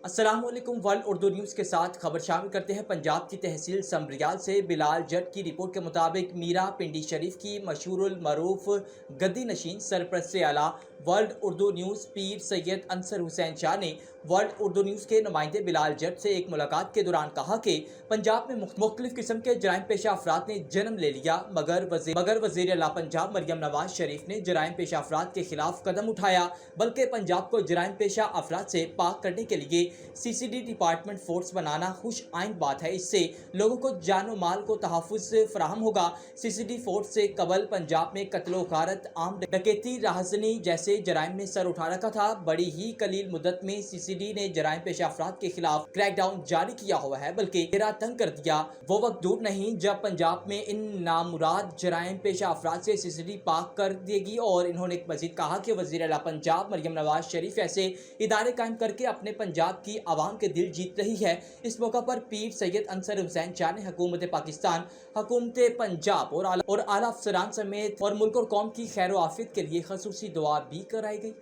السلام علیکم۔ World Urdu news کے ساتھ خبر شامل کرتے ہیں۔ پنجاب کی تحصیل سنبریال سے بلال جٹ کی رپورٹ کے مطابق میرا پنڈی شریف کی مشہور المعروف گدی نشین سرپرست اعلیٰ ورلڈ اردو نیوز پیر سید انصر حسین شاہ نے ورلڈ اردو نیوز کے نمائندے بلال جٹ سے ایک ملاقات کے دوران کہا کہ پنجاب میں مختلف قسم کے جرائم پیشہ افراد نے جنم لے لیا، مگر وزیر اعلیٰ پنجاب مریم نواز شریف نے جرائم پیشہ افراد کے خلاف قدم اٹھایا، بلکہ پنجاب کو جرائم پیشہ افراد سے پاک کرنے کے لیے CCD ڈپارٹمنٹ فورس بنانا خوش آئند بات ہے۔ اس سے لوگوں کو جان و مال کو تحفظ فراہم ہوگا۔ CCD فورس سے قبل پنجاب میں قتل و غارت، عام ڈکیتی، راہزنی جیسے جرائم نے سر اٹھا رکھا تھا۔ بڑی ہی قلیل مدت میں CCD نے جرائم پیشہ افراد کے خلاف کریک ڈاؤن جاری کیا ہوا ہے، بلکہ گھیرا تنگ کر دیا۔ وہ وقت دور نہیں جب پنجاب میں ان نامراد جرائم پیشہ افراد سے CCD پاک کر دے گی۔ اور انہوں نے مزید کہا کہ وزیر اعلیٰ پنجاب مریم نواز شریف ایسے ادارے قائم کر کے اپنے پنجاب کی عوام کے دل جیت رہی ہے۔ اس موقع پر پیر سید انصر حسین شاہ نے حکومت پاکستان، حکومت پنجاب اور اعلیٰ افسران سمیت اور ملک اور قوم کی خیر و عافیت کے لیے خصوصی دعا بھی کرائی گئی۔